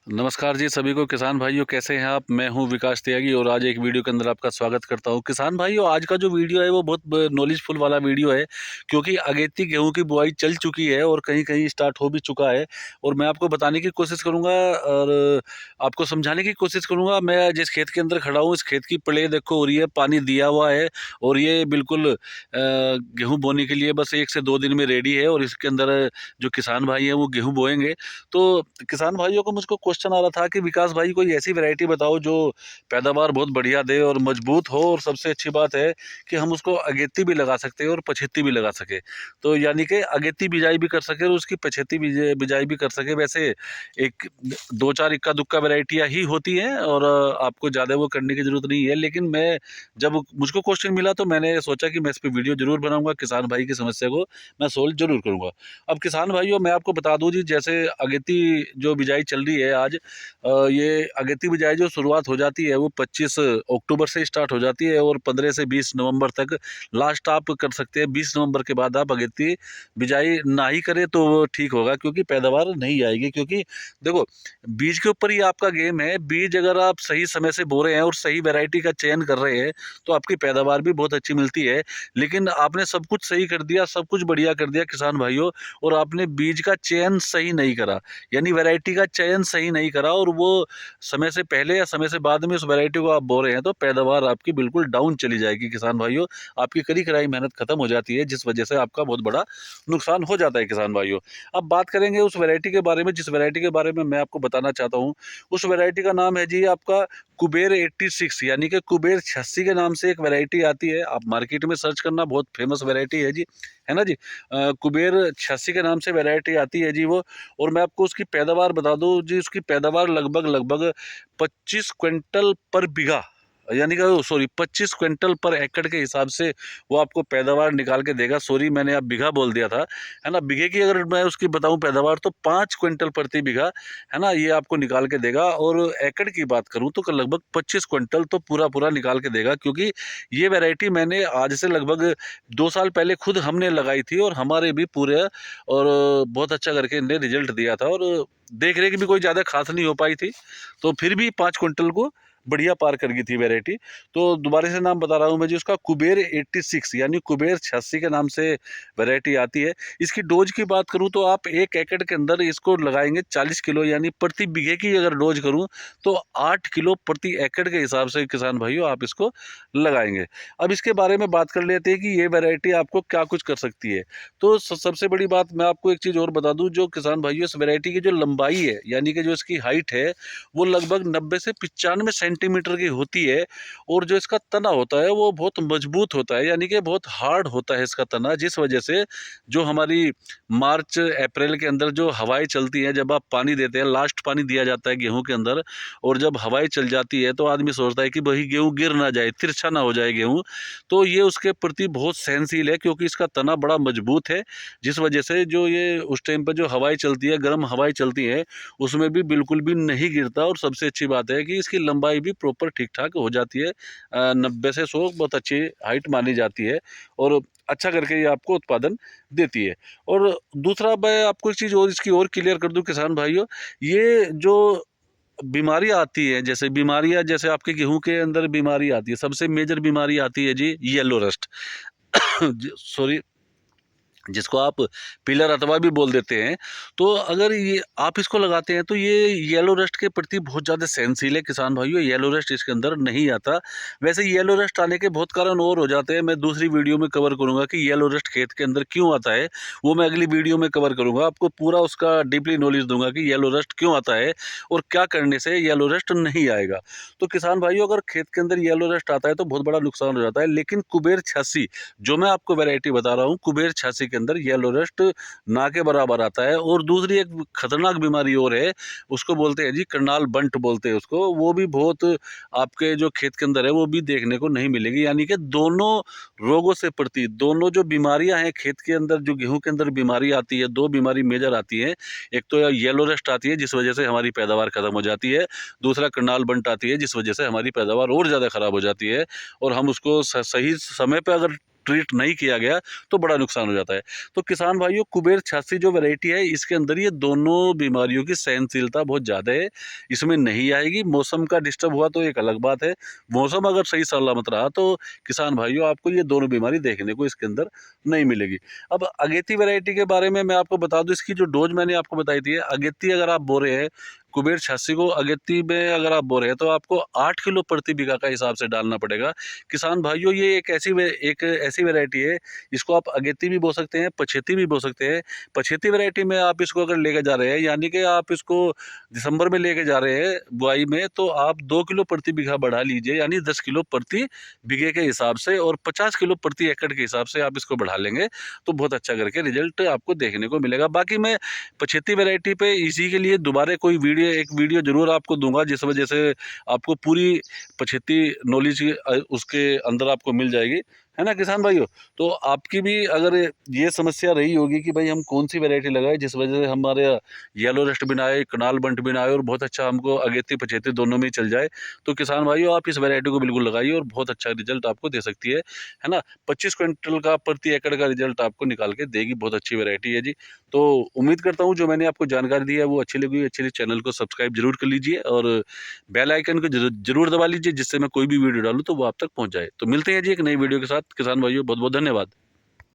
नमस्कार जी सभी को। किसान भाइयों कैसे हैं आप। मैं हूं विकास त्यागी और आज एक वीडियो के अंदर आपका स्वागत करता हूं। किसान भाइयों आज का जो वीडियो है वो बहुत नॉलेजफुल वाला वीडियो है, क्योंकि अगेती गेहूं की बुआई चल चुकी है और कहीं कहीं स्टार्ट हो भी चुका है। और मैं आपको बताने की कोशिश करूंगा और आपको समझाने की कोशिश करूंगा। मैं जिस खेत के अंदर खड़ा हूँ इस खेत की प्ले देखो हो रही है, पानी दिया हुआ है और ये बिल्कुल गेहूँ बोने के लिए बस 1 से 2 दिन में रेडी है। और इसके अंदर जो किसान भाई हैं वो गेहूँ बोएंगे। तो किसान भाइयों को मुझको क्वेश्चन आ रहा था कि विकास भाई कोई ऐसी वैरायटी बताओ जो पैदावार बहुत बढ़िया दे और मजबूत हो, और सबसे अच्छी बात है कि हम उसको अगेती भी लगा सकते हैं और पछेती भी लगा सके। तो यानी कि अगेती बिजाई भी कर सके और उसकी पछेती बिजाई भी कर सके। वैसे एक दो चार इक्का दुक्का वैरायटियाँ ही होती हैं और आपको ज़्यादा वो करने की ज़रूरत नहीं है। लेकिन मैं जब मुझको क्वेश्चन मिला तो मैंने सोचा कि मैं इस पर वीडियो जरूर बनाऊंगा, किसान भाई की समस्या को मैं सोल्व जरूर करूंगा। अब किसान भाइयों मैं आपको बता दूं जी, जैसे अगेती जो बिजाई चल रही है आज, ये अगेती बिजाई जो शुरुआत हो जाती है वो 25 अक्टूबर से स्टार्ट हो जाती है और 15 से 20 नवंबर तक लास्ट आप कर सकते हैं। 20 नवंबर के बाद आप अगेती बिजाई ना ही करें तो वो ठीक होगा, क्योंकि पैदावार नहीं आएगी। क्योंकि देखो बीज के ऊपर ही आपका गेम है। बीज अगर आप सही समय से बो रहे हैं और सही वैरायटी का चयन कर रहे हैं तो आपकी पैदावार भी बहुत अच्छी मिलती है। लेकिन आपने सब कुछ सही कर दिया, सब कुछ बढ़िया कर दिया किसान भाइयों, और आपने बीज का चयन सही नहीं करा, यानी वैरायटी का चयन सही नहीं करा, और वो समय से पहले या समय से बाद में उस वैरायटी को आप बो रहे हैं तो पैदावार आपकी बिल्कुल डाउन चली जाएगी किसान भाइयों। आपकी करी कराई मेहनत खत्म हो जाती है, जिस वजह से आपका बहुत बड़ा नुकसान हो जाता है किसान भाइयों। अब बात करेंगे उस वैरायटी के बारे में जिस वैरायटी के बारे में मैं आपको बताना चाहता हूँ। उस वैरायटी का नाम है जी आपका कुबेर 86, यानी कि कुबेर 86 के नाम से एक वैरायटी आती है। आप मार्केट में सर्च करना, बहुत फेमस वैरायटी है जी, है ना जी। कुबेर 86 के नाम से वैरायटी आती है जी वो। और मैं आपको उसकी पैदावार बता दूं जी, उसकी पैदावार लगभग लगभग 25 क्विंटल पर बीघा, यानी कि सॉरी 25 क्विंटल पर एकड़ के हिसाब से वो आपको पैदावार निकाल के देगा। सॉरी मैंने अब बीघा बोल दिया था, है ना। बीघे की अगर मैं उसकी बताऊं पैदावार तो 5 क्विंटल प्रति बीघा, है ना, ये आपको निकाल के देगा। और एकड़ की बात करूं तो लगभग 25 क्विंटल तो पूरा पूरा निकाल के देगा। क्योंकि ये वैरायटी मैंने आज से लगभग 2 साल पहले खुद हमने लगाई थी और हमारे भी पूरे और बहुत अच्छा करके इनने रिजल्ट दिया था। और देख रेख भी कोई ज़्यादा खास नहीं हो पाई थी, तो फिर भी 5 क्विंटल को बढ़िया पार कर गई थी वैरायटी। तो दोबारा से नाम बता रहा हूँ मैं जी, उसका कुबेर 86 यानी कुबेर 86 के नाम से वैरायटी आती है। इसकी डोज की बात करूँ तो आप 1 एकड़ के अंदर इसको लगाएंगे 40 किलो, यानी प्रति बीघे की अगर डोज करूँ तो 8 किलो प्रति एकड़ के हिसाब से किसान भाइयों आप इसको लगाएंगे। अब इसके बारे में बात कर लेते हैं कि ये वैरायटी आपको क्या कुछ कर सकती है। तो सबसे बड़ी बात मैं आपको एक चीज़ और बता दूं, जो किसान भाइयों इस वैरायटी की जो लंबाई है, यानी कि जो इसकी हाइट है वो लगभग 90 से 95 सेंटीमीटर की होती है। और जो इसका तना होता है वो बहुत मजबूत होता है, यानी कि बहुत हार्ड होता है इसका तना। जिस वजह से जो हमारी मार्च अप्रैल के अंदर जो हवाएं चलती हैं, जब आप पानी देते हैं, लास्ट पानी दिया जाता है गेहूं के अंदर, और जब हवाएं चल जाती है तो आदमी सोचता है कि वही गेहूं गिर ना जाए, तिरछा ना हो जाए गेहूं। तो ये उसके प्रति बहुत सहनशील है, क्योंकि इसका तना बड़ा मजबूत है। जिस वजह से जो ये उस टाइम पर जो हवाएं चलती है, गर्म हवाएं चलती हैं, उसमें भी बिल्कुल भी नहीं गिरता। और सबसे अच्छी बात है कि इसकी लंबाई भी प्रॉपर ठीक ठाक हो जाती है। 90 से 100 बहुत अच्छी हाइट मानी जाती है और अच्छा करके ये आपको उत्पादन देती है। और दूसरा मैं आपको एक चीज़ और इसकी और क्लियर कर दूं किसान भाइयों, ये जो बीमारियां आती हैं, जैसे बीमारियां, जैसे आपके गेहूं के अंदर बीमारी आती है, सबसे मेजर बीमारी आती है जी येलो रस्ट सॉरी, जिसको आप पिलर अथवा भी बोल देते हैं। तो अगर ये आप इसको लगाते हैं तो ये येलो रस्ट के प्रति बहुत ज़्यादा सहनशील है किसान भाइयों, येलो रस्ट इसके अंदर नहीं आता। वैसे येलो रस्ट आने के बहुत कारण और हो जाते हैं, मैं दूसरी वीडियो में कवर करूंगा कि येलो रस्ट खेत के अंदर क्यों आता है। वो मैं अगली वीडियो में कवर करूंगा, आपको पूरा उसका डीपली नॉलेज दूंगा कि येलो रस्ट क्यों आता है और क्या करने से येलो रस्ट नहीं आएगा। तो किसान भाइयों अगर खेत के अंदर येलो रस्ट आता है तो बहुत बड़ा नुकसान हो जाता है। लेकिन कुबेर 86 जो मैं आपको वैरायटी बता रहा हूँ, कुबेर 86 के अंदर येलो रस्ट ना के बराबर आता है। और दूसरी एक खतरनाक बीमारी और है, उसको बोलते हैं जी करनाल बंट बोलते हैं उसको। वो भी बहुत आपके जो खेत के अंदर है वो भी देखने को नहीं मिलेगी। यानी कि दोनों रोगों से प्रति, दोनों जो बीमारियां हैं खेत के अंदर, जो गेहूं के अंदर बीमारी आती है, दो बीमारी मेजर आती है। एक तो येलो रस्ट आती है जिस वजह से हमारी पैदावार खत्म हो जाती है, दूसरा करनाल बंट आती है जिस वजह से हमारी पैदावार और ज़्यादा खराब हो जाती है। और हम उसको सही समय पर अगर ट्रीट नहीं किया गया तो बड़ा नुकसान हो जाता है। तो किसान भाइयों, कुबेर 86 जो वैरायटी है, इसके अंदर ये दोनों बीमारियों की सहनशीलता बहुत ज़्यादा है, इसमें नहीं आएगी। मौसम का डिस्टर्ब हुआ तो एक अलग बात है, मौसम अगर सही सलामत रहा तो किसान भाइयों आपको ये दोनों बीमारी देखने को इसके अंदर नहीं मिलेगी। अब अगेती वैरायटी के बारे में मैं आपको बता दूं, इसकी जो डोज मैंने आपको बताई थी, अगेती अगर आप बो रहे हैं कुबेर 86 को अगेती में अगर आप बो रहे हैं तो आपको 8 किलो प्रति बीघा का हिसाब से डालना पड़ेगा। किसान भाइयों, ये एक ऐसी वैरायटी है, इसको आप अगेती भी बो सकते हैं, पछेती भी बो सकते हैं। पछेती वैरायटी में आप इसको अगर लेके जा रहे हैं, यानी कि आप इसको दिसंबर में लेके जा रहे हैं बुआई में, तो आप 2 किलो प्रति बीघा बढ़ा लीजिए, यानी 10 किलो प्रति बीघे के हिसाब से, और 50 किलो प्रति एकड़ के हिसाब से आप इसको बढ़ा लेंगे तो बहुत अच्छा करके रिजल्ट आपको देखने को मिलेगा। बाकी मैं पछेती वैरायटी पे इसी के लिए दोबारा कोई एक वीडियो जरूर आपको दूंगा, जिस वजह से आपको पूरी पछेती नॉलेज उसके अंदर आपको मिल जाएगी, है ना किसान भाइयों। तो आपकी भी अगर ये समस्या रही होगी कि भाई हम कौन सी वैरायटी लगाए जिस वजह से हमारे येलो रस्ट भी ना आए, कनाल बंट भी ना आए, और बहुत अच्छा हमको अगेती पछेती दोनों में ही चल जाए, तो किसान भाइयों आप इस वैरायटी को बिल्कुल लगाइए और बहुत अच्छा रिजल्ट आपको दे सकती है ना। 25 क्विंटल का प्रति एकड़ का रिजल्ट आपको निकाल के देगी, बहुत अच्छी वैरायटी है जी। तो उम्मीद करता हूँ जो मैंने आपको जानकारी दी है वो अच्छी लगी, अच्छी चैनल को सब्सक्राइब जरूर कर लीजिए और बेल आइकन को जरूर दबा लीजिए, जिससे मैं कोई भी वीडियो डालूँ तो वो आप तक पहुँच जाए। तो मिलते हैं जी एक नई वीडियो के साथ किसान भाइयों, बहुत बहुत धन्यवाद।